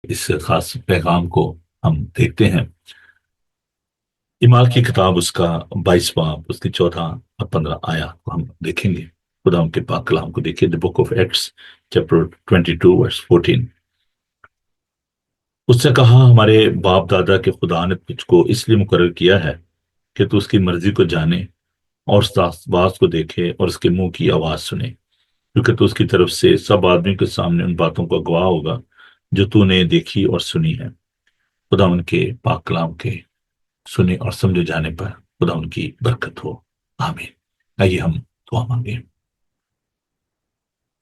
اس خاص پیغام کو ہم دیکھتے ہیں۔ ایمال کی کتاب، اس کا 22 باب، اس کی 14 اور 15 کو ہم دیکھیں گے۔ خدا ان کے پاک کلام کو دیکھیں۔ The book of Acts chapter 22 verse 14۔ اس نے کہا، ہمارے باپ دادا کے خدا نے تجھ کو اس لیے مقرر کیا ہے کہ تو اس کی مرضی کو جانے اور اس بات کو دیکھے اور اس کے منہ کی آواز سنے، کیونکہ تو اس کی طرف سے سب آدمی کے سامنے ان باتوں کا گواہ ہوگا جو تو نے دیکھی اور سنی ہے۔ خدا ان کے پاک کلام کے سنے اور سمجھے جانے پر خدا ان کی برکت ہو، آمین۔ آئیے ہم دعا مانگیں۔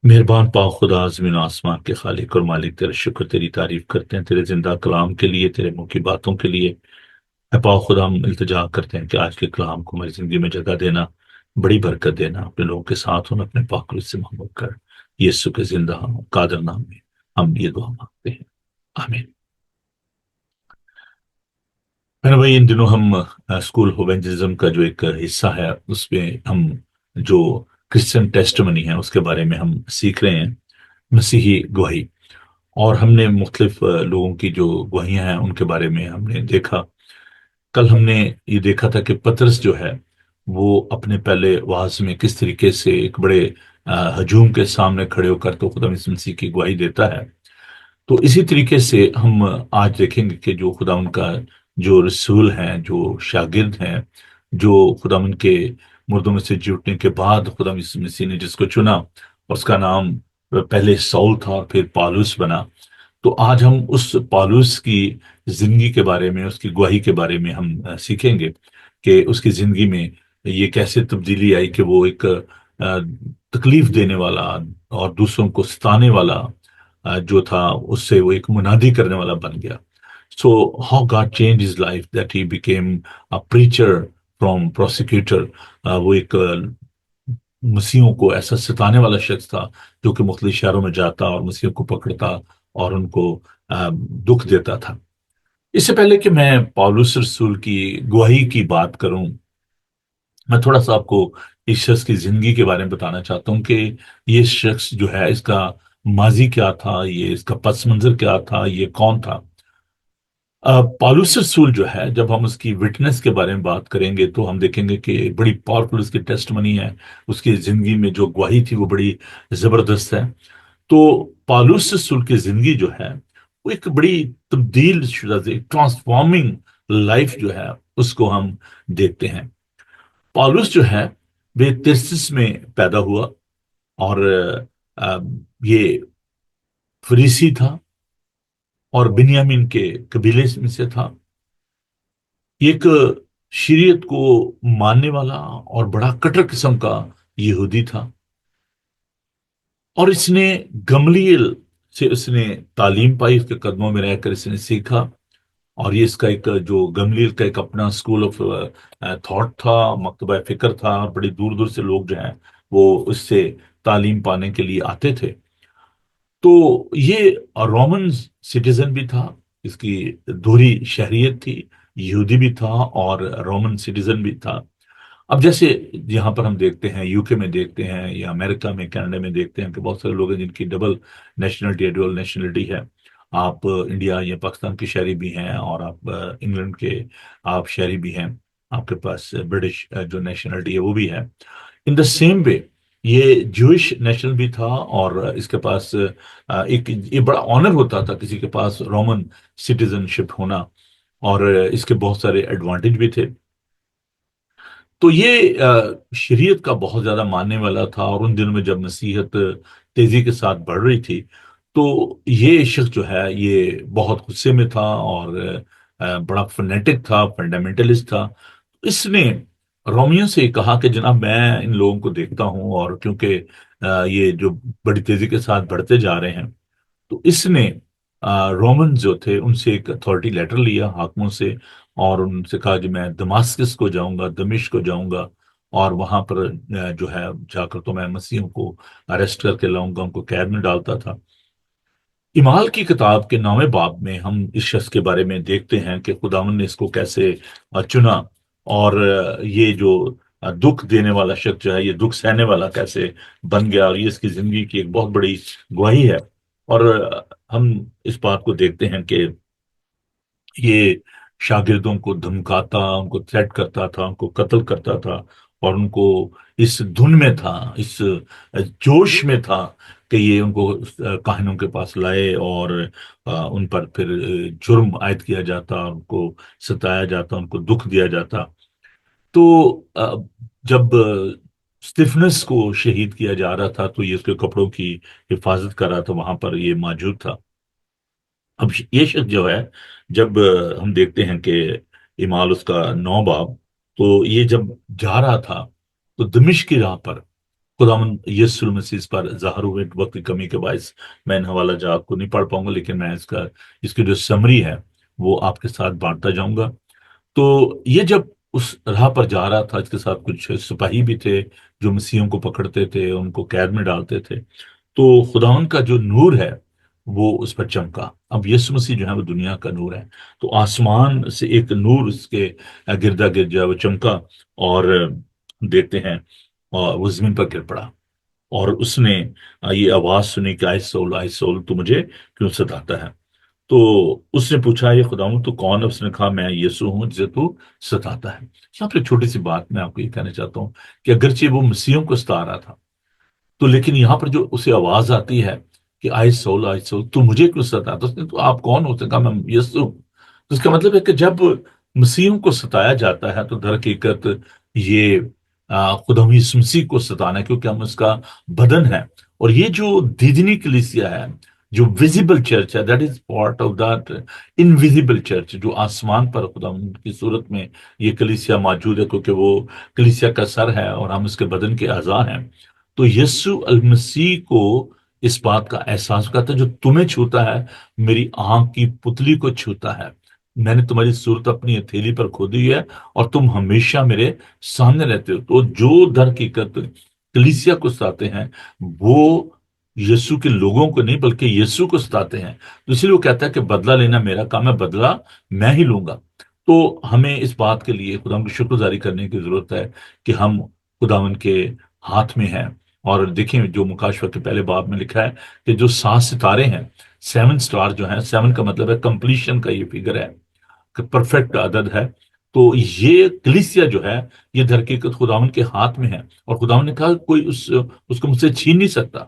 مہربان پاک خدا، زمین و آسمان کے خالق اور مالک، تیرا شکر، تیری تعریف کرتے ہیں تیرے زندہ کلام کے لیے، تیرے منہ کی باتوں کے لیے۔ اے پاک خدا، ہم التجا کرتے ہیں کہ آج کے کلام کو ہماری زندگی میں جگہ دینا، بڑی برکت دینا، اپنے لوگوں کے ساتھ ہونا، اپنے پاک روح سے محبت کر، یسوع کے زندہ قادر نام میں ہم یہ دعا مانگتے ہیں، آمین۔ میرے بھائی، ان دنوں ہم اسکول آف ایونجلزم کا جو ایک حصہ ہے، اس میں ہم جو کرسچن ٹیسٹ منی ہے اس کے بارے میں ہم سیکھ رہے ہیں، مسیحی گواہی۔ اور ہم نے مختلف لوگوں کی جو گواہیاں ہیں ان کے بارے میں ہم نے دیکھا۔ کل ہم نے یہ دیکھا تھا کہ پطرس جو ہے وہ اپنے پہلے وعظ میں کس طریقے سے ایک بڑے ہجوم کے سامنے کھڑے ہو کر تو خدا یسوع مسیح کی گواہی دیتا ہے۔ تو اسی طریقے سے ہم آج دیکھیں گے کہ جو خدا ان کا جو رسول ہیں، جو شاگرد ہیں، جو خدا ان کے مردوں میں سے جی اٹھنے کے بعد خدا یسوع مسیح نے جس کو چنا، اور اس کا نام پہلے سول تھا اور پھر پالوس بنا۔ تو آج ہم اس پالوس کی زندگی کے بارے میں، اس کی گواہی کے بارے میں ہم سیکھیں گے کہ اس کی زندگی میں یہ کیسے تبدیلی آئی کہ وہ ایک تکلیف دینے والا اور دوسروں کو ستانے والا جو تھا، اس سے وہ ایک منادی کرنے والا بن گیا۔ So how God change his life that he became a preacher from prosecutor. وہ ایک مسیحوں کو ایسا ستانے والا شخص تھا جو کہ مختلف شہروں میں جاتا اور مسیحوں کو پکڑتا اور ان کو دکھ دیتا تھا۔ اس سے پہلے کہ میں پالوس رسول کی گواہی کی بات کروں، میں تھوڑا سا آپ کو اس شخص کی زندگی کے بارے میں بتانا چاہتا ہوں کہ یہ شخص جو ہے، اس کا ماضی کیا تھا، یہ اس کا پس منظر کیا تھا، یہ کون تھا۔ پالوس رسول جو ہے، جب ہم اس کی وٹنس کے بارے میں بات کریں گے تو ہم دیکھیں گے کہ بڑی پاورفل اس کی ٹیسٹ منی ہے، اس کی زندگی میں جو گواہی تھی وہ بڑی زبردست ہے۔ تو پالوس رسول کی زندگی جو ہے وہ ایک بڑی تبدیل شدہ، ٹرانسفارمنگ لائف جو ہے اس کو ہم دیکھتے ہیں۔ پالوس جو ہے وہ ترسس میں پیدا ہوا، اور آ، یہ فریسی تھا اور بنیامین کے قبیلے میں سے تھا۔ یہ ایک شریعت کو ماننے والا اور بڑا کٹر قسم کا یہودی تھا، اور اس نے گملیل سے اس نے تعلیم پائی، اس کے قدموں میں رہ کر اس نے سیکھا۔ اور یہ اس کا ایک جو گملیل کا ایک اپنا اسکول آف تھاٹ تھا، مکتبہ فکر تھا، اور بڑی دور دور سے لوگ جو ہیں وہ اس سے تعلیم پانے کے لیے آتے تھے۔ تو یہ رومن سٹیزن بھی تھا، اس کی دوہری شہریت تھی، یہودی بھی تھا اور رومن سٹیزن بھی تھا۔ اب جیسے یہاں پر ہم دیکھتے ہیں، یو کے میں دیکھتے ہیں یا امریکہ میں، کینیڈا میں دیکھتے ہیں کہ بہت سارے لوگ ہیں جن کی ڈبل نیشنلٹی ہے، ڈبل نیشنلٹی ہے۔ آپ انڈیا یا پاکستان کے شہری بھی ہیں، اور آپ انگلینڈ کے آپ شہری بھی ہیں، آپ کے پاس برٹش جو نیشنلٹی ہے وہ بھی ہے۔ ان دا سیم وے یہ جوش نیشنل بھی تھا، اور اس کے پاس ایک یہ بڑا آنر ہوتا تھا کسی کے پاس رومن سٹیزن شپ ہونا، اور اس کے بہت سارے ایڈوانٹیج بھی تھے۔ تو یہ شریعت کا بہت زیادہ ماننے والا تھا، اور ان دنوں میں جب مسیحیت تیزی کے ساتھ بڑھ رہی تھی تو یہ شخص جو ہے یہ بہت غصے میں تھا، اور بڑا فنیٹک تھا، فنڈامنٹلسٹ تھا۔ اس نے رومیوں سے کہا کہ جناب، میں ان لوگوں کو دیکھتا ہوں، اور کیونکہ یہ جو بڑی تیزی کے ساتھ بڑھتے جا رہے ہیں، تو اس نے رومن جو تھے ان سے ایک اتھارٹی لیٹر لیا، حاکموں سے، اور ان سے کہا کہ میں دماسکس کو جاؤں گا، دمشق کو جاؤں گا، اور وہاں پر جو ہے جا کر تو میں مسیحوں کو اریسٹ کر کے لاؤں گا، ان کو قید میں ڈالتا تھا۔ اعمال کی کتاب کے 9 باب میں ہم اس شخص کے بارے میں دیکھتے ہیں کہ خداوند نے اس کو کیسے چنا، اور یہ جو دکھ دینے والا شخص جو ہے، یہ دکھ سہنے والا کیسے بن گیا، اور یہ اس کی زندگی کی ایک بہت بڑی گواہی ہے۔ اور ہم اس بات کو دیکھتے ہیں کہ یہ شاگردوں کو دھمکاتا، ان کو تھریٹ کرتا تھا، ان کو قتل کرتا تھا، اور ان کو اس دھن میں تھا، اس جوش میں تھا کہ یہ ان کو کاہنوں کے پاس لائے اور ان پر پھر جرم عائد کیا جاتا، ان کو ستایا جاتا، ان کو دکھ دیا جاتا۔ تو جب اسٹیفنس کو شہید کیا جا رہا تھا تو یہ اس کے کپڑوں کی حفاظت کر رہا تھا، وہاں پر یہ موجود تھا۔ اب یہ شخص جو ہے، جب ہم دیکھتے ہیں کہ ایمال اس کا 9 باب، تو یہ جب جا رہا تھا تو دمشق کی راہ پر خداوند یسوع المسیح اس پر ظاہر ہوئے۔ وقت کی کمی کے باعث میں ان حوالہ جات کو نہیں پڑھ پاؤں گا، لیکن میں اس کی جو سمری ہے وہ آپ کے ساتھ بانٹتا جاؤں گا۔ تو یہ جب اس راہ پر جا رہا تھا، اس کے ساتھ کچھ سپاہی بھی تھے جو مسیحوں کو پکڑتے تھے، ان کو قید میں ڈالتے تھے۔ تو خداوند کا جو نور ہے وہ اس پر چمکا۔ اب یسوع مسیح جو ہے وہ دنیا کا نور ہے، تو آسمان سے ایک نور اس کے گردا گرد جو ہے وہ چمکا، اور دیکھتے ہیں اور وہ زمین پر گر پڑا، اور اس نے یہ آواز سنی کہ آئے سول تو مجھے کیوں ستاتا ہے؟ تو اس نے پوچھا یہ خداوند تو کون ہے؟ اس نے کہا میں یسوع ہوں جسے تو ستاتا ہے۔ یہاں پہ چھوٹی سی بات میں آپ کو یہ کہنا چاہتا ہوں کہ اگرچہ وہ مسیحوں کو ستا رہا تھا، تو لیکن یہاں پر جو اسے آواز آتی ہے کہ آئے سول تو مجھے کیوں ستاتا؟ اس نے تو آپ کون ہو؟ اس نے کہا میں یسوع ہوں۔ تو اس کا مطلب ہے کہ جب مسیحوں کو ستایا جاتا ہے تو در حقیقت یہ خدا یسوع مسیح کو ستانا ہے، کیونکہ ہم اس کا بدن ہے۔ اور یہ جو دیدنی کلیسیا ہے، جو ویزیبل چرچ ہے، that is part of that invisible church, جو آسمان پر خدا کی صورت میں یہ کلیسیا موجود ہے، کیونکہ وہ کلیسیا کا سر ہے اور ہم اس کے بدن کے اعضاء ہیں۔ تو یسوع المسیح کو اس بات کا احساس ہوتا ہے جو تمہیں چھوتا ہے میری آنکھ کی پتلی کو چھوتا ہے، میں نے تمہاری صورت اپنی ہتھیلی پر کھودی ہے اور تم ہمیشہ میرے سامنے رہتے ہو۔ تو جو در حقیقت کلیسیا کو ستاتے ہیں وہ یسوع کے لوگوں کو نہیں بلکہ یسوع کو ستاتے ہیں۔ تو اس لیے وہ کہتا ہے کہ بدلہ لینا میرا کام ہے، بدلہ میں ہی لوں گا۔ تو ہمیں اس بات کے لیے خدا کی شکر گزاری کرنے کی ضرورت ہے کہ ہم خداوند کے ہاتھ میں ہیں۔ اور دیکھیں جو مکاشفہ کے پہلے باب میں لکھا ہے کہ جو 7 ستارے ہیں، 7 اسٹار جو ہیں، 7 کا مطلب ہے کمپلیشن کا، یہ فگر ہے کہ پرفیکٹ عدد ہے۔ تو یہ کلیسیا جو ہے یہ در حقیقت خداوند کے ہاتھ میں ہے، اور خداوند نے کہا کوئی اس کو مجھ سے چھین نہیں سکتا۔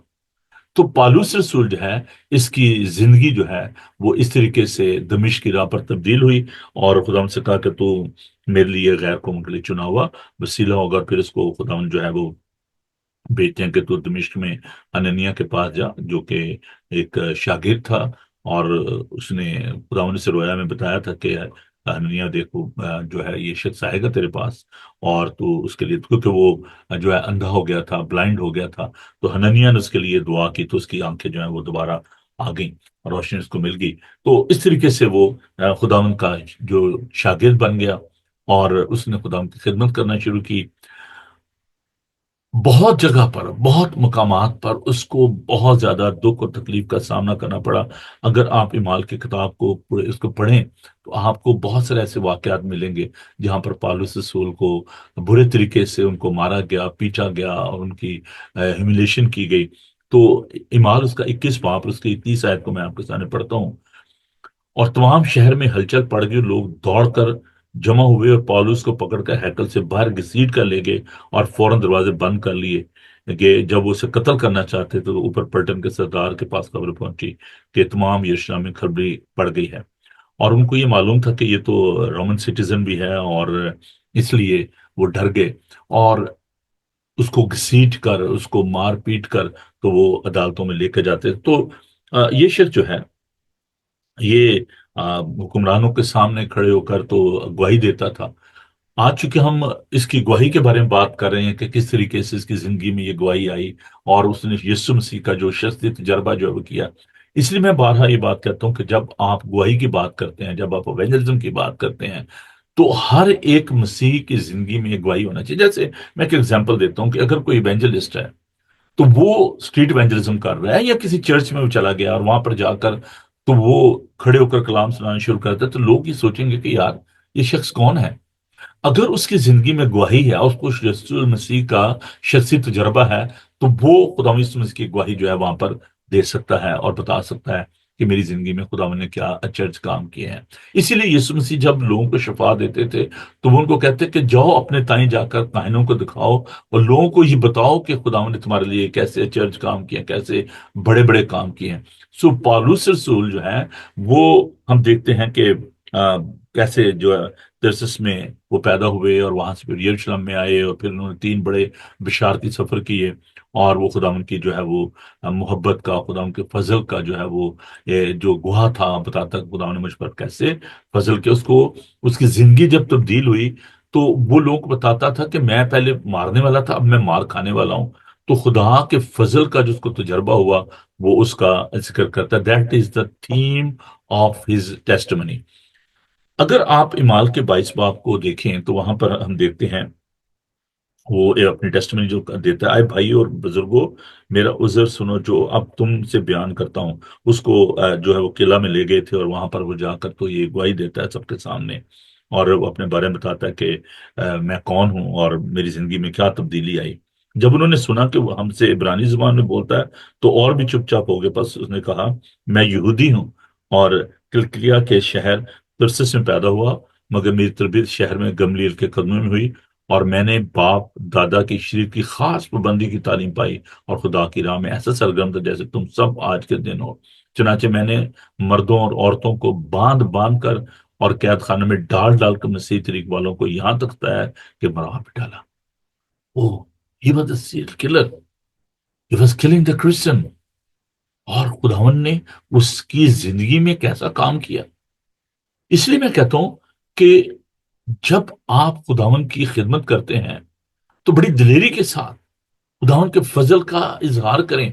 تو پالوس رسول جو ہے اس کی زندگی جو ہے وہ اس طریقے سے دمشق کی راہ پر تبدیل ہوئی، اور خداوند سے کہا کہ تو میرے لیے غیر قوم کے لیے چنا ہوا وسیلہ ہوگا۔ پھر اس کو خداوند جو ہے وہ بھیجتے ہیں کہ تو دمشق میں اننیا کے پاس جا، جو کہ ایک شاگرد تھا، اور اس نے خداوند سے رویا میں بتایا تھا کہ اننیا دیکھو جو ہے یہ شخص آئے گا تیرے پاس، اور تو اس کے لیے، کیونکہ وہ جو ہے اندھا ہو گیا تھا، بلائنڈ ہو گیا تھا، تو حننیہ نے اس کے لیے دعا کی تو اس کی آنکھیں جو ہیں وہ دوبارہ آ گئیں، روشنی اس کو مل گئی۔ تو اس طریقے سے وہ خداوند کا جو شاگرد بن گیا، اور اس نے خداوند کی خدمت کرنا شروع کی۔ بہت جگہ پر، بہت مقامات پر اس کو بہت زیادہ دکھ اور تکلیف کا سامنا کرنا پڑا۔ اگر آپ اعمال کی کتاب کو اس کو پڑھیں تو آپ کو بہت سارے ایسے واقعات ملیں گے جہاں پر پالوس رسول کو برے طریقے سے ان کو مارا گیا، پیٹا گیا، اور ان کی ہیوملیشن کی گئی۔ تو اعمال اس کا 21 باب، اس کی 30 آیت کو میں آپ کے سامنے پڑھتا ہوں۔ اور تمام شہر میں ہلچل پڑ گئی، لوگ دوڑ کر جمع ہوئے اور پالوس کو پکڑ کر ہیکل سے باہر گھسیٹ کر لے گئے، اور فوراً دروازے بند کر لیے کہ جب وہ اسے قتل کرنا چاہتے تھے تو اوپر پلٹن کے سردار کے پاس خبر پہنچی کہ تمام یروشلم میں خبری پڑ گئی ہے۔ اور ان کو یہ معلوم تھا کہ یہ تو رومن سٹیزن بھی ہے، اور اس لیے وہ ڈر گئے، اور اس کو گھسیٹ کر، اس کو مار پیٹ کر تو وہ عدالتوں میں لے کے جاتے۔ تو یہ شخص جو ہے یہ حکمرانوں کے سامنے کھڑے ہو کر تو گواہی دیتا تھا۔ آج چونکہ ہم اس کی گواہی کے بارے میں بات کر رہے ہیں کہ کس طریقے سے اس کی زندگی میں یہ گواہی آئی، اور اس نے یسوع مسیح کا جو شخصی تجربہ جو ہے وہ کیا، اس لیے میں بارہا یہ بات کہتا ہوں کہ جب آپ گواہی کی بات کرتے ہیں، جب آپ ایونجلزم کی بات کرتے ہیں، تو ہر ایک مسیح کی زندگی میں یہ گواہی ہونا چاہیے۔ جیسے میں ایک ایگزامپل دیتا ہوں کہ اگر کوئی ایونجلسٹ ہے تو وہ اسٹریٹ ایونجلزم کر رہا ہے، یا کسی چرچ میں وہ چلا گیا اور وہاں پر جا کر تو وہ کھڑے ہو کر کلام سنانا شروع کرتا ہے، تو لوگ یہ سوچیں گے کہ یار یہ شخص کون ہے؟ اگر اس کی زندگی میں گواہی ہے، اس کو یسوع مسیح کا شخصی تجربہ ہے، تو وہ خدا یسوع مسیح کی گواہی جو ہے وہاں پر دے سکتا ہے اور بتا سکتا ہے کہ میری زندگی میں خداوند نے کیا اچرج کام کیے ہیں۔ اسی لیے یسوع مسیح جب لوگوں کو شفا دیتے تھے تو وہ ان کو کہتے کہ جاؤ اپنے تائیں جا کر کاہنوں کو دکھاؤ اور لوگوں کو یہ بتاؤ کہ خداوند نے تمہارے لیے کیسے اچرج کام کیے ہیں، کیسے بڑے بڑے کام کیے ہیں۔ سو پالوس رسول جو ہے وہ ہم دیکھتے ہیں کہ آ، کیسے جو ہے ترسس میں وہ پیدا ہوئے اور وہاں سے پھر یروشلم میں آئے اور پھر انہوں نے 3 بڑے بشارتی سفر کیے، اور وہ خدا کی جو ہے وہ محبت کا، خدا کے فضل کا جو ہے وہ جو گواہ تھا، بتاتا کہ خدا نے مجھ پر کیسے فضل کیا۔ اس کو اس کی زندگی جب تبدیل ہوئی تو وہ لوگ کو بتاتا تھا کہ میں پہلے مارنے والا تھا، اب میں مار کھانے والا ہوں۔ تو خدا کے فضل کا جس کو تجربہ ہوا وہ اس کا ذکر کرتا ہے۔ That is the theme of his testimony. اگر آپ اعمال کے 22 باب کو دیکھیں تو وہاں پر ہم دیکھتے ہیں وہ اپنی ٹیسٹمنی جو دیتا ہے، آئے بھائی اور بزرگوں میرا عذر سنو، جو اب تم سے بیان کرتا ہوں۔ اس کو جو ہے وہ قلعہ میں لے گئے تھے اور وہاں پر وہ جا کر تو یہ گواہی دیتا ہے سب کے سامنے، اور وہ اپنے بارے میں بتاتا ہے کہ میں کون ہوں اور میری زندگی میں کیا تبدیلی آئی۔ جب انہوں نے سنا کہ وہ ہم سے عبرانی زبان میں بولتا ہے تو اور بھی چپ چاپ ہو گئے۔ بس اس نے کہا میں یہودی ہوں اور کلکیا کے شہر ترسس میں پیدا ہوا، مگر میری تربیت شہر میں گملیل کے قدموں میں ہوئی، اور میں نے باپ دادا کی شریف کی خاص پابندی کی تعلیم پائی اور خدا کی راہ میں ایسا سرگرم تھا جیسے تم سب آج کے دن ہو۔ چنانچہ میں نے مردوں اور عورتوں کو باندھ باندھ کر اور قید خانے میں ڈال ڈال کر مسیح طریق والوں کو یہاں تک ستایا کہ مرا پہ ڈالا۔ او he was a serial killer, he was killing the Christian, اور خداون نے اس کی زندگی میں کیسا کام کیا۔ اس لیے میں کہتا ہوں کہ جب آپ خداون کی خدمت کرتے ہیں تو بڑی دلیری کے ساتھ خداوند کے فضل کا اظہار کریں،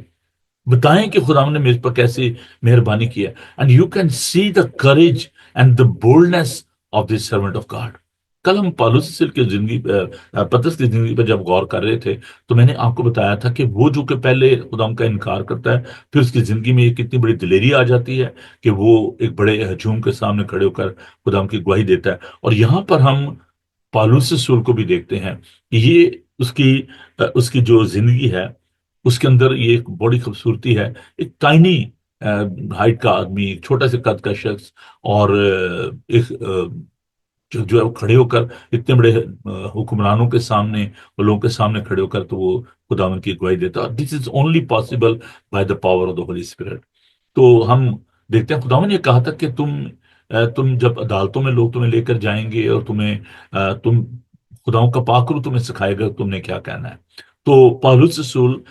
بتائیں کہ خداوند نے میرے پر کیسی مہربانی کیا۔ And you can see the courage and the boldness of this servant of God. کل ہم پالوس رسول کی زندگی پترس کی زندگی پر جب غور کر رہے تھے تو میں نے آپ کو بتایا تھا کہ وہ جو کہ پہلے خداوند کا انکار کرتا ہے، پھر اس کی زندگی میں یہ کتنی بڑی دلیری آ جاتی ہے کہ وہ ایک بڑے ہجوم کے سامنے کھڑے ہو کر خداوند کی گواہی دیتا ہے۔ اور یہاں پر ہم پالوس رسول کو بھی دیکھتے ہیں کہ یہ اس کی جو زندگی ہے اس کے اندر یہ ایک بڑی خوبصورتی ہے۔ ایک ٹائنی ہائٹ کا آدمی، ایک چھوٹا سے قد کا شخص، اور ایک جو ہے وہ کھڑے ہو کر اتنے بڑے حکمرانوں کے سامنے اور لوگوں کے سامنے کھڑے ہو کر تو وہ خداوند کی گواہی دیتا ہے۔ This is only possible by the power of the Holy Spirit. تو ہم دیکھتے ہیں خداوند نے کہا تھا کہ تم جب عدالتوں میں لوگ تمہیں لے کر جائیں گے اور تم خداؤں کا پاکرو تمہیں سکھائے گا تم نے کیا کہنا ہے۔ تو پالوس رسول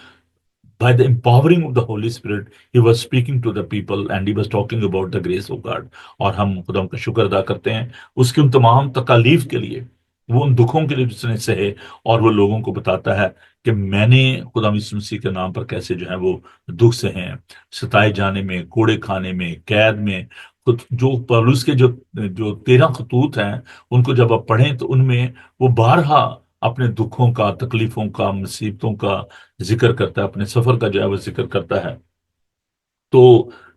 by the empowering of the Holy Spirit, he was speaking to the people and he was talking about the grace of God۔ اور ہم خدا کا شکر ادا کرتے ہیں اس کی ان تمام تکالیف کے لیے، وہ ان دکھوں کے لیے جس نے سہے، اور وہ لوگوں کو بتاتا ہے کہ میں نے خدا یسوع مسیح کے نام پر کیسے جو ہے وہ دکھ سہے ہیں، ستائے جانے میں، کوڑے کھانے میں، قید میں۔ جو پولس کے جو 13 خطوط ہیں ان کو جب آپ پڑھیں تو ان میں وہ بارہا اپنے دکھوں کا، تکلیفوں کا، مصیبتوں کا ذکر کرتا ہے، اپنے سفر کا جو ہے وہ ذکر کرتا ہے۔ تو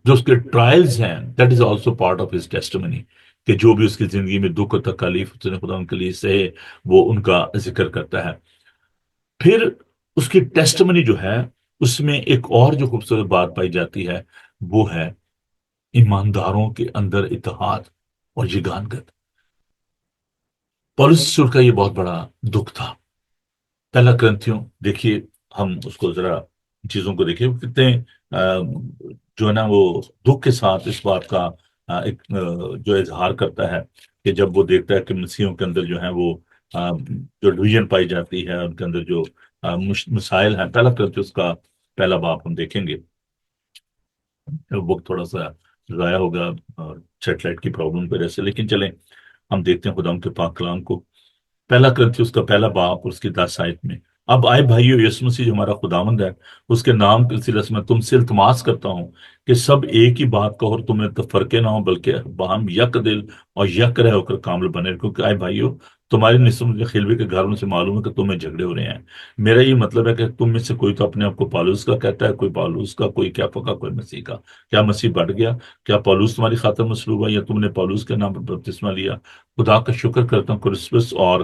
جو اس کے ٹرائلز ہیں that is also part of his testimony, کہ جو بھی اس کی زندگی میں دکھ و تکالیف اس نے خدا ان کے لیے سہے وہ ان کا ذکر کرتا ہے۔ پھر اس کی ٹیسٹمنی جو ہے اس میں ایک اور جو خوبصورت بات پائی جاتی ہے وہ ہے ایمانداروں کے اندر اتحاد اور یگانگت۔ پولس رسول کا یہ بہت بڑا دکھ تھا۔ پہلا کرنتھیوں دیکھیے، ہم اس کو ذرا چیزوں کو دیکھیے، کتنے جو ہے نا وہ دکھ کے ساتھ اس بات کا ایک جو اظہار کرتا ہے کہ جب وہ دیکھتا ہے کہ مسیحوں کے اندر جو ہے وہ جو ڈویژن پائی جاتی ہے، ان کے اندر جو مسائل ہیں۔ پہلا کرنتھیوں کا پہلا باب ہم دیکھیں گے، وقت تھوڑا سا ضائع ہوگا اور سیٹلائٹ کی پرابلم کی وجہ سے، لیکن چلیں ہم دیکھتے ہیں خدا کے پاک کلام کو۔ پہلا کرنتھیوں کا پہلا باب اور اس کی 10 آیت میں، اب آئے بھائیو، یسوع مسیح جو ہمارا خداوند ہے اس کے نام کی سلسلے میں تم سے التماس کرتا ہوں کہ سب ایک ہی بات کہو اور تمہیں تفرقے نہ ہو، بلکہ باہم یک دل اور یک رہ ہو کر کامل بنے، کیونکہ آئے بھائیو تمہاری نسبت کے خلوے کے گھروں سے معلوم ہے کہ تمہیں جھگڑے ہو رہے ہیں۔ میرا یہ مطلب ہے کہ تم میں سے کوئی تو اپنے آپ کو پالوس کا کہتا ہے، کوئی پالوس کا، کوئی کیفا کا، کوئی مسیح کا۔ کیا مسیح بڑھ گیا؟ کیا پالوس تمہاری خاطر مصلوب ہے یا تم نے پالوس کے نام پر بپتسمہ لیا؟ خدا کا شکر کرتا ہوں کرسپس اور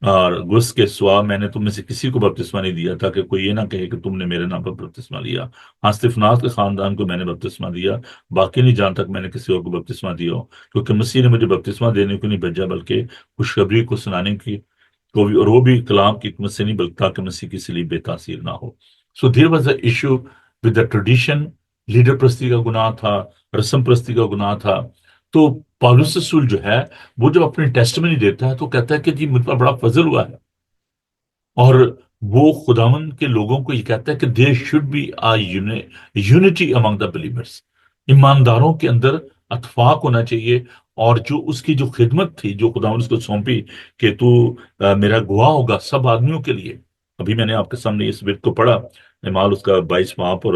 اور غسل کے سوا میں نے تم میں سے کسی کو بپتسمہ نہیں دیا، تاکہ کوئی یہ نہ کہے کہ تم نے میرے نام پر بپتسمہ لیا۔ ہاں، صرف ناز کے خاندان کو میں نے بپتسمہ دیا، باقی نہیں جانتا کہ میں نے کسی اور کو بپتسمہ دیا ہو، کیونکہ مسیح نے مجھے بپتسمہ دینے کو نہیں بھیجا بلکہ خوشخبری کو سنانے کی کو بھی، اور وہ بھی کلام کی حکمت سے نہیں، بلکہ تاکہ مسیح کی صلیب بے تاثیر نہ ہو۔ So there was a issue with the tradition, leader پرستی کا گناہ تھا، رسم پرستی کا گناہ تھا۔ تو پالوس رسول جو ہے وہ جب اپنی ٹیسٹمنی دیتا ہے تو کہتا ہے کہ جی مجھ پر بڑا فضل ہوا ہے، اور وہ خداوند کے لوگوں کو یہ کہتا ہے کہ there should be unity among the believers, ایمانداروں کے اندر اتفاق ہونا چاہیے۔ اور جو اس کی جو خدمت تھی جو خداوند اس کو سونپی کہ تو میرا گواہ ہوگا سب آدمیوں کے لیے۔ ابھی میں نے آپ کے سامنے اس بت کو پڑھا، اعمال اس کا 22 باپ اور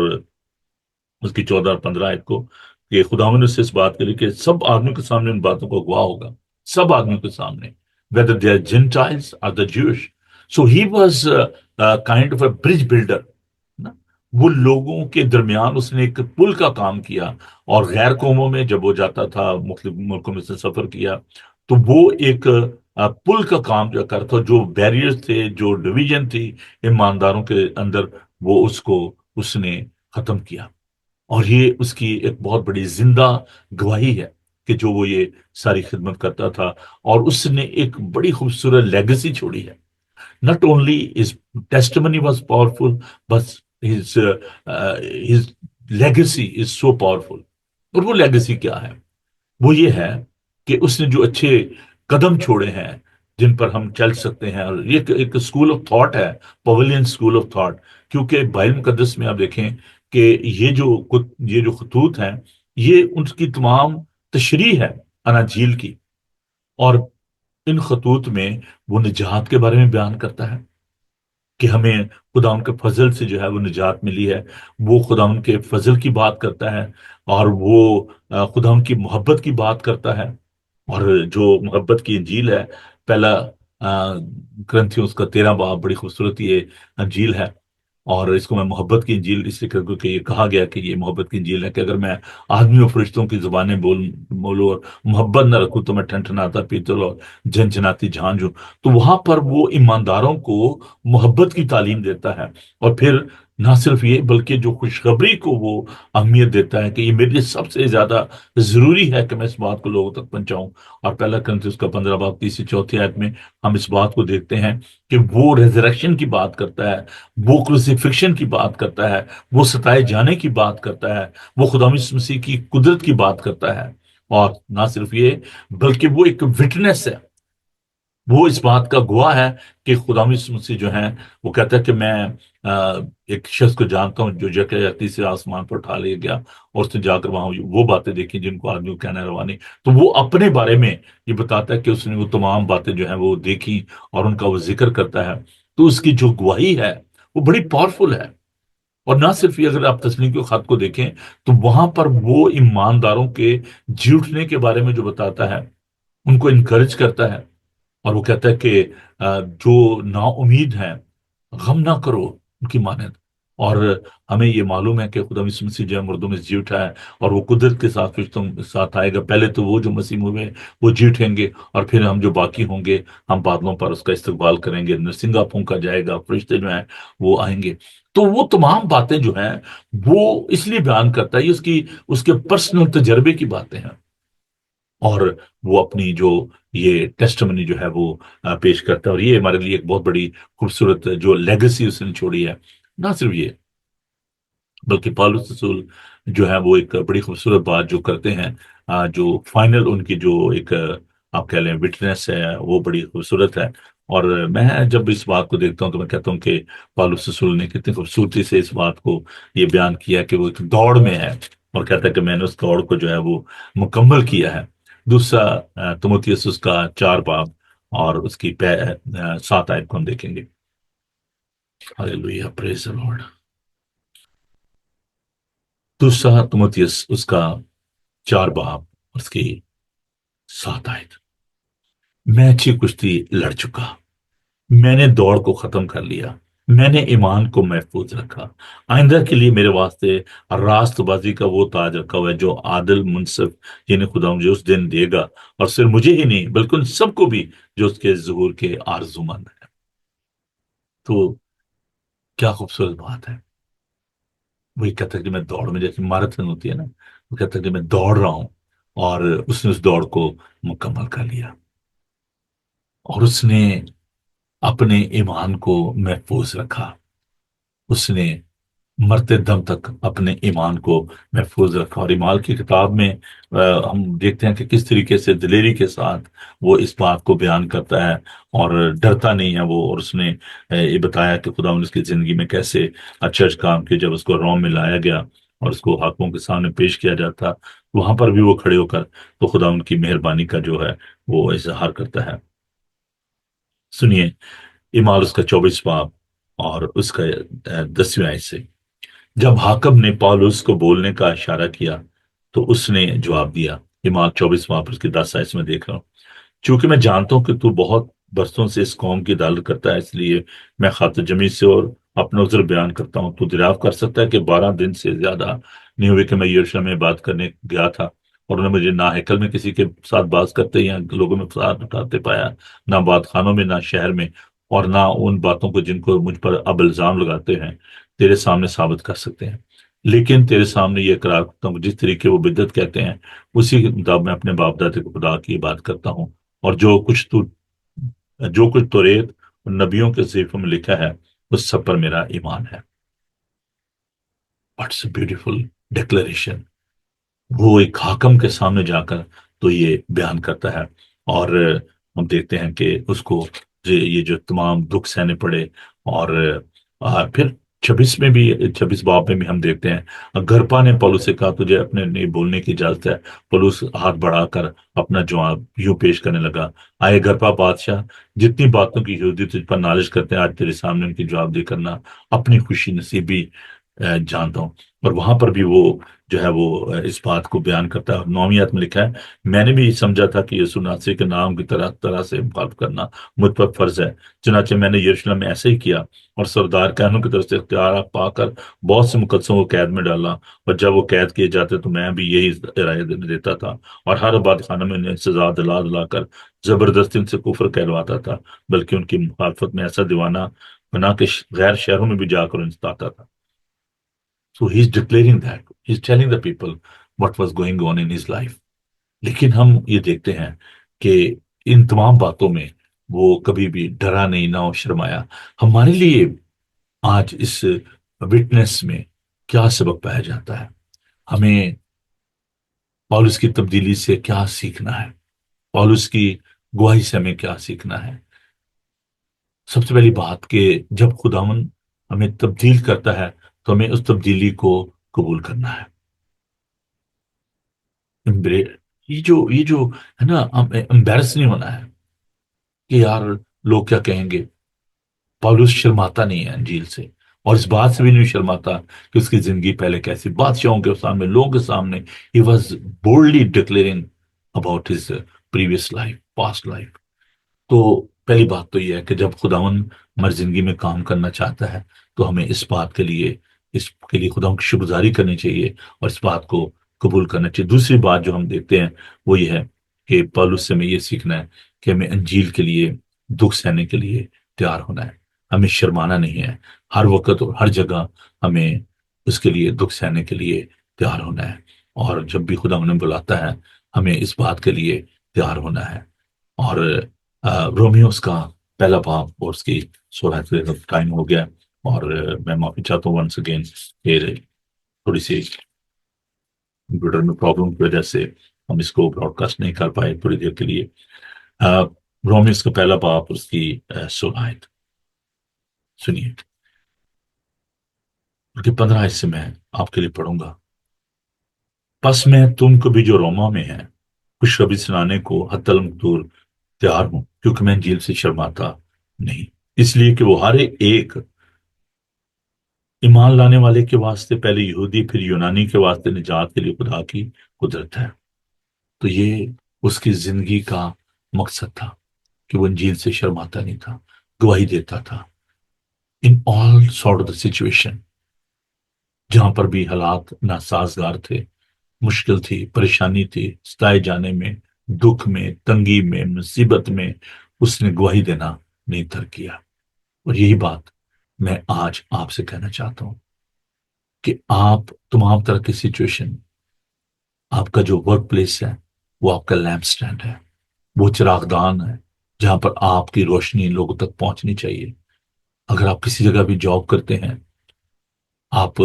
اس کی 14 اور 15 آیت کو، کہ خداوند نے اس سے اس بات کے لیے کہ سب آدمیوں کے سامنے ان باتوں کو گواہ ہوگا، سب آدمیوں کے سامنے، whether they are Gentiles or the Jewish. So he was kind of a bridge builder نا؟ وہ لوگوں کے درمیان اس نے ایک پل کا کام کیا، اور غیر قوموں میں جب وہ جاتا تھا، مختلف ملکوں میں سے سفر کیا، تو وہ ایک پل کا کام جو کرتا، جو بیریئرز تھے، جو ڈویژن تھی ایمانداروں کے اندر، وہ اس نے ختم کیا۔ اور یہ اس کی ایک بہت بڑی زندہ گواہی ہے کہ جو وہ یہ ساری خدمت کرتا تھا، اور اس نے ایک بڑی خوبصورت لیگسی چھوڑی ہے۔ Not only his testimony was powerful, but his legacy is so powerful۔ اور وہ لیگسی کیا ہے؟ وہ یہ ہے کہ اس نے جو اچھے قدم چھوڑے ہیں جن پر ہم چل سکتے ہیں، اور یہ ایک اسکول آف تھاٹ ہے، پویلین اسکول آف تھاٹ۔ کیونکہ بائبل مقدس میں آپ دیکھیں کہ یہ جو خطوط ہیں، یہ ان کی تمام تشریح ہے اناجیل کی، اور ان خطوط میں وہ نجات کے بارے میں بیان کرتا ہے کہ ہمیں خدا ان کے فضل سے جو ہے وہ نجات ملی ہے۔ وہ خدا ان کے فضل کی بات کرتا ہے، اور وہ خدا ان کی محبت کی بات کرتا ہے۔ اور جو محبت کی انجیل ہے، پہلا کرنتھیوں اس کا 13 باب، بڑی خوبصورت یہ انجیل ہے۔ اور اس کو میں محبت کی انجیل اس لیے کہوں کہ یہ کہا گیا کہ یہ محبت کی انجیل ہے، کہ اگر میں آدمی اور فرشتوں کی زبانیں بولوں اور محبت نہ رکھوں تو میں ٹھنٹھناتا پیتل اور جھنجھناتی جھانجھ ہوں۔ تو وہاں پر وہ ایمانداروں کو محبت کی تعلیم دیتا ہے، اور پھر نہ صرف یہ بلکہ جو خوشخبری کو وہ اہمیت دیتا ہے کہ یہ میرے لیے سب سے زیادہ ضروری ہے کہ میں اس بات کو لوگوں تک پہنچاؤں۔ اور پہلا کرنتھیوں اس کا 15 باب 3 سے 4 آیت میں ہم اس بات کو دیکھتے ہیں کہ وہ ریزریکشن کی بات کرتا ہے، وہ کروسیفکشن کی بات کرتا ہے، وہ ستائے جانے کی بات کرتا ہے، وہ خدا یسوع مسیح کی قدرت کی بات کرتا ہے۔ اور نہ صرف یہ بلکہ وہ ایک وٹنس ہے، وہ اس بات کا گواہ ہے کہ خدا یسوع مسیح جو ہیں، وہ کہتا ہے کہ میں ایک شخص کو جانتا ہوں جو یکتی سے آسمان پر اٹھا لیا گیا، اور اس نے جا کر وہاں وہ باتیں دیکھی جن کو آدمی کو کہنا روا نہیں۔ تو وہ اپنے بارے میں یہ بتاتا ہے کہ اس نے وہ تمام باتیں جو ہیں وہ دیکھی، اور ان کا وہ ذکر کرتا ہے۔ تو اس کی جو گواہی ہے وہ بڑی پاورفل ہے۔ اور نہ صرف یہ، اگر آپ تسلیمیہ خط کو دیکھیں تو وہاں پر وہ ایمانداروں کے جی اٹھنے کے بارے میں جو بتاتا ہے، ان کو انکریج کرتا ہے، اور وہ کہتا ہے کہ جو نا امید ہیں، غم نہ کرو ان کی مانند۔ اور ہمیں یہ معلوم ہے کہ خدا یسوع مسیح جو ہے مردوں میں جی اٹھا ہے، اور وہ قدرت کے ساتھ فرشتوں کے ساتھ آئے گا۔ پہلے تو وہ جو مسیح ہوئے وہ جی اٹھیں گے، اور پھر ہم جو باقی ہوں گے ہم بادلوں پر اس کا استقبال کریں گے، نرسنگا پھونکا جائے گا، فرشتے جو ہیں وہ آئیں گے۔ تو وہ تمام باتیں جو ہیں وہ اس لیے بیان کرتا ہے، یہ اس کے پرسنل تجربے کی باتیں ہیں، اور وہ اپنی جو یہ ٹیسٹمنی جو ہے وہ پیش کرتا ہے۔ اور یہ ہمارے لیے ایک بہت بڑی خوبصورت جو لیگسی اس نے چھوڑی ہے۔ نہ صرف یہ بلکہ پالوس رسول جو ہے وہ ایک بڑی خوبصورت بات جو کرتے ہیں، جو فائنل ان کی جو ایک آپ کہہ لیں وٹنس ہے، وہ بڑی خوبصورت ہے۔ اور میں جب اس بات کو دیکھتا ہوں تو میں کہتا ہوں کہ پالوس رسول نے کتنی خوبصورتی سے اس بات کو یہ بیان کیا کہ وہ ایک دوڑ میں ہے، اور کہتا ہے کہ میں نے اس دوڑ کو جو ہے وہ مکمل کیا ہے۔ دوسرا تimotheus اس کا 4 باب اور اس کی 7 آیت کو ہم دیکھیں گے۔ ہاللیلویہ، پریز دی لارڈ۔ دوسرا تimotheus اس کا 4 باب اور اس کی 7 آیت۔ میں اچھی کشتی لڑ چکا، میں نے دوڑ کو ختم کر لیا، میں نے ایمان کو محفوظ رکھا، آئندہ کے لیے میرے واسطے راست بازی کا وہ تاج رکھا ہوا ہے جو عادل منصف یعنی خدا مجھے اس دن دے گا، اور صرف مجھے ہی نہیں بلکہ ان سب کو بھی جو اس کے ظہور کے آرزو مند ہے۔ تو کیا خوبصورت بات ہے! وہی کہتا ہے کہ میں دوڑ میں، جیسے میراتھن ہوتی ہے نا، وہ کہتا ہے کہ میں دوڑ رہا ہوں، اور اس نے اس دوڑ کو مکمل کر لیا، اور اس نے اپنے ایمان کو محفوظ رکھا، اس نے مرتے دم تک اپنے ایمان کو محفوظ رکھا۔ اور ایمال کی کتاب میں ہم دیکھتے ہیں کہ کس طریقے سے دلیری کے ساتھ وہ اس بات کو بیان کرتا ہے، اور ڈرتا نہیں ہے وہ، اور اس نے یہ بتایا کہ خدا نے اس کی زندگی میں کیسے چرچ کام کی، جب اس کو روم میں لایا گیا اور اس کو حاکموں کے سامنے پیش کیا جاتا، وہاں پر بھی وہ کھڑے ہو کر تو خدا ان کی مہربانی کا جو ہے وہ اظہار کرتا ہے۔ سنیے ایمال اس کا 24 باب اور اس کا 10ویں آیت سے: جب حاکم نے پالوس کو بولنے کا اشارہ کیا تو اس نے جواب دیا، امام 24 وہاں پر اس کی 10 آیت میں دیکھ رہا ہوں: چونکہ میں جانتا ہوں کہ تو بہت برسوں سے اس قوم کی عدالت کرتا ہے، اس لیے میں خاطر جمی سے اور اپنا عذر بیان کرتا ہوں۔ تو دریافت کر سکتا ہے کہ 12 دن سے زیادہ نہیں ہوئے کہ میں یروشلم میں بات کرنے گیا تھا، اور انہوں نے مجھے نہ ہیکل میں کسی کے ساتھ بات کرتے یا لوگوں میں فساد اٹھاتے پایا، نہ بات خانوں میں، نہ شہر میں، اور نہ ان باتوں کو جن کو مجھ پر اب الزام لگاتے ہیں تیرے سامنے ثابت کر سکتے ہیں۔ لیکن تیرے سامنے یہ اقرار کرتا ہوں، جس طریقے وہ بدعت کہتے ہیں اسی کے مطابق میں اپنے باپ دادے کو خدا کی بات کرتا ہوں، اور جو کچھ توریت اور نبیوں کے صحیفوں میں لکھا ہے اس سب پر میرا ایمان ہے۔ What's a beautiful declaration! وہ ایک حاکم کے سامنے جا کر تو یہ بیان کرتا ہے، اور ہم دیکھتے ہیں کہ اس کو یہ جو تمام دکھ سہنے پڑے، اور پھر 26 میں بھی، 26 باب میں بھی ہم دیکھتے ہیں اگرپا نے پولس سے کہا تجھے اپنے نہیں بولنے کی اجازت ہے۔ پولس ہاتھ بڑھا کر اپنا جواب یوں پیش کرنے لگا: آئے اگرپا بادشاہ، جتنی باتوں کی یہودی تجھ پر نالش کرتے ہیں، آج تیرے سامنے ان کی جواب دے کرنا اپنی خوشی نصیبی جانتا ہوں۔ اور وہاں پر بھی وہ جو ہے وہ اس بات کو بیان کرتا ہے، اور 9ویں آیت میں لکھا ہے: میں نے بھی سمجھا تھا کہ یسوع ناصری کے نام کی طرح طرح سے مخالف کرنا مجھ پر فرض ہے، چنانچہ میں نے یروشلم میں ایسے ہی کیا، اور سردار کہنوں کی طرف سے اختیار پا کر بہت سے مقدسوں کو قید میں ڈالا، اور جب وہ قید کیے جاتے تو میں بھی یہی رائے دیتا تھا، اور ہر عبادت خانہ میں انہیں سزا دلا دلا کر زبردستی ان سے کفر کہلواتا تھا، بلکہ ان کی مخالفت میں ایسا دیوانہ بنا کے غیر شہروں میں بھی جا کر ان سے ستاتا تھا۔ So he's declaring that. He's telling the people what was going on in his life. لیکن ہم یہ دیکھتے ہیں کہ ان تمام باتوں میں وہ کبھی بھی ڈرا نہیں، نہ وہ شرمایا۔ ہمارے لیے آج اس وٹنس میں کیا سبق پایا جاتا ہے؟ ہمیں پالس کی تبدیلی سے کیا سیکھنا ہے؟ پالس کی گواہی سے ہمیں کیا سیکھنا ہے؟ سب سے پہلی بات کہ جب خداوند ہمیں تبدیل کرتا ہے تو ہمیں اس تبدیلی کو قبول کرنا ہے۔ یہ جو ہے نا، امبیرس نہیں ہونا ہے کہ یار لوگ کیا کہیں گے۔ پالوس شرماتا نہیں ہے انجیل سے، اور اس بات سے بھی نہیں شرماتا کہ اس کی زندگی پہلے کیسی، بادشاہوں کے سامنے، لوگوں کے سامنے he was boldly declaring about his previous life, past life۔ تو پہلی بات تو یہ ہے کہ جب خداوند ہماری زندگی میں کام کرنا چاہتا ہے تو ہمیں اس کے لیے خداوند کی شکرگزاری کرنی چاہیے، اور اس بات کو قبول کرنا چاہیے۔ دوسری بات جو ہم دیکھتے ہیں وہ یہ ہے کہ پالوس سے ہمیں یہ سیکھنا ہے کہ ہمیں انجیل کے لیے دکھ سہنے کے لیے تیار ہونا ہے، ہمیں شرمانا نہیں ہے۔ ہر وقت اور ہر جگہ ہمیں اس کے لیے دکھ سہنے کے لیے تیار ہونا ہے، اور جب بھی خدا ہمیں بلاتا ہے ہمیں اس بات کے لیے تیار ہونا ہے۔ اور رومیوس کا پہلا باب اور اس کی 16 ٹائم ہو گیا، اور میں معافی چاہتا ہوں ونس اگین کہ تھوڑی سی کمپیوٹر میں پرابلم کی وجہ سے ہم اس کو براڈ کاسٹ نہیں کر پائے تھوڑی دیر کے لیے۔ رومیوس کا پہلا باب اور اس کی 16 سنیے، کیونکہ 15 سے میں آپ کے لیے پڑھوں گا: پس میں تم کو بھی جو روما میں ہے خوشخبری سنانے کو حتی المقدور تیار ہوں، کیونکہ میں انجیل سے شرماتا نہیں، اس لیے کہ وہ ہر ایک ایمان لانے والے کے واسطے پہلے یہودی پھر یونانی کے واسطے نجات کے لیے خدا کی قدرت ہے۔ تو یہ اس کی زندگی کا مقصد تھا کہ وہ انجیل سے شرماتا نہیں تھا، گواہی دیتا تھا۔ in all sort of the situation. جہاں پر بھی حالات ناسازگار تھے، مشکل تھی، پریشانی تھی، ستائے جانے میں، دکھ میں، تنگی میں، مصیبت میں، اس نے گواہی دینا نہیں ترک کیا۔ اور یہی بات میں آج آپ سے کہنا چاہتا ہوں کہ آپ تمام طرح کی سچویشن، آپ کا جو ورک پلیس ہے وہ آپ کا لیمپ سٹینڈ ہے، وہ چراغ دان ہے جہاں پر آپ کی روشنی لوگوں تک پہنچنی چاہیے۔ اگر آپ کسی جگہ بھی جاب کرتے ہیں، آپ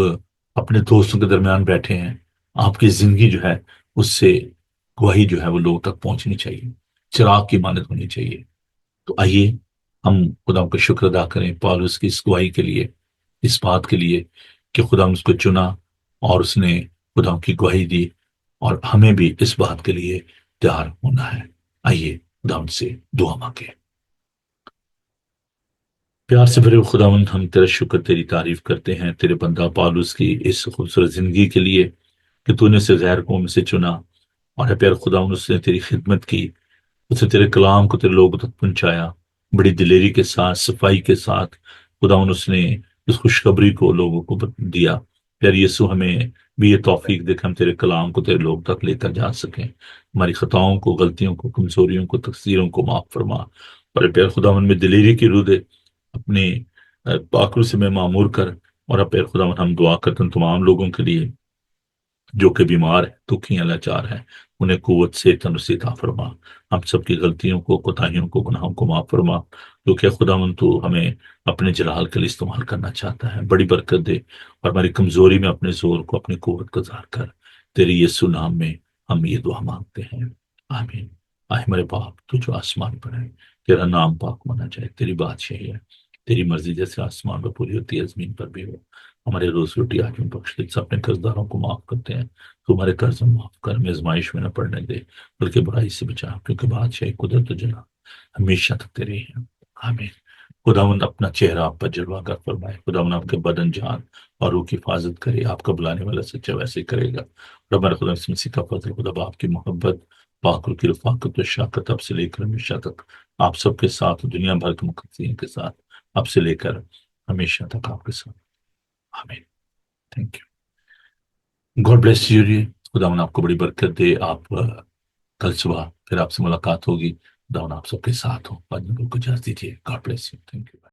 اپنے دوستوں کے درمیان بیٹھے ہیں، آپ کی زندگی جو ہے اس سے گواہی جو ہے وہ لوگوں تک پہنچنی چاہیے، چراغ کی مانند ہونی چاہیے۔ تو آئیے ہم خدا کا شکر ادا کریں پالوس کی اس گواہی کے لیے، اس بات کے لیے کہ خدا اس کو چنا اور اس نے خدا کی گواہی دی، اور ہمیں بھی اس بات کے لیے تیار ہونا ہے۔ آئیے خدا سے دعا مانگیں۔ پیار سے بھرے خداوند، ہم تیرا شکر، تیری تعریف کرتے ہیں تیرے بندہ پالوس کی اس خوبصورت زندگی کے لیے کہ تو نے اسے غیر قوم سے چنا، اور ہے پیار خداوند اس نے تیری خدمت کی، اس نے تیرے کلام کو تیرے لوگوں تک پہنچایا، بڑی دلیری کے ساتھ، صفائی کے ساتھ خداوند اس نے اس خوشخبری کو لوگوں کو دیا۔ پیار یسوع ہمیں بھی یہ توفیق دے کہ ہم تیرے کلام کو تیرے لوگ تک لے کر جا سکیں، ہماری خطاؤں کو، غلطیوں کو، کمزوریوں کو، تقصیروں کو معاف فرما، اور پیار خداوند میں دلیری کی روح دے، اپنے پاکرو سے میں معمور کر۔ اور اب پیر خدا ہم دعا کرتے ہیں تمام لوگوں کے لیے جو کہ بیمار ہیں، دکھی ہیں، لاچار ہیں، انہیں قوت سے تندرستی عطا فرما، ہم سب کی غلطیوں کو، کوتاہیوں کو، گناہوں کو معاف فرما، کیونکہ خداوند تو ہمیں اپنے جلال کے لیے استعمال کرنا چاہتا ہے۔ بڑی برکت دے اور ہماری کمزوری میں اپنے زور کو، اپنی قوت کو ظاہر کر، تیری یسوع نام میں ہم یہ دعا مانگتے ہیں، آمین۔ آہ ہمارے باپ تو جو آسمان پر ہے، تیرا نام پاک مانا جائے، تیری بادشاہی ہے، تیری مرضی جیسے آسمان پر پوری ہوتی ہے زمین پر بھی ہو۔ ہمارے روز روٹی آج ہم بخش دے، اپنے قرضداروں کو معاف کرتے ہیں، تو ہمارے قرض معاف کر، ہمیں آزمائش میں نہ پڑنے دے بلکہ برائی سے بچا، کیونکہ بادشاہی، قدرت و جلال ہمیشہ تک تیرے ہیں، آمین۔ خداوند اپنا چہرہ آپ پر جلوہ گر فرمائے، خداوند آپ کے بدن، جان اور روح کی حفاظت کرے، آپ کا بلانے والا سچا ویسے ہی کرے گا۔ اور ہمارے خدا یسوع مسیح کا فضل، خدا باپ کی محبت، پاک روح کی رفاقت و شفقت اب سے لے کر ہمیشہ تک آپ سب کے ساتھ، دنیا بھر کے مقدسین کے ساتھ، اب سے لے کر ہمیشہ تک آپ کے ساتھ، آمین۔ Thank you, God bless you ji. خداوند آپ کو بڑی برکت دے۔ آپ کل صبح پھر آپ سے ملاقات ہوگی، خداوند آپ سب کے ساتھ ہو، آج کو اجازت دیجیے، God bless you, thank you.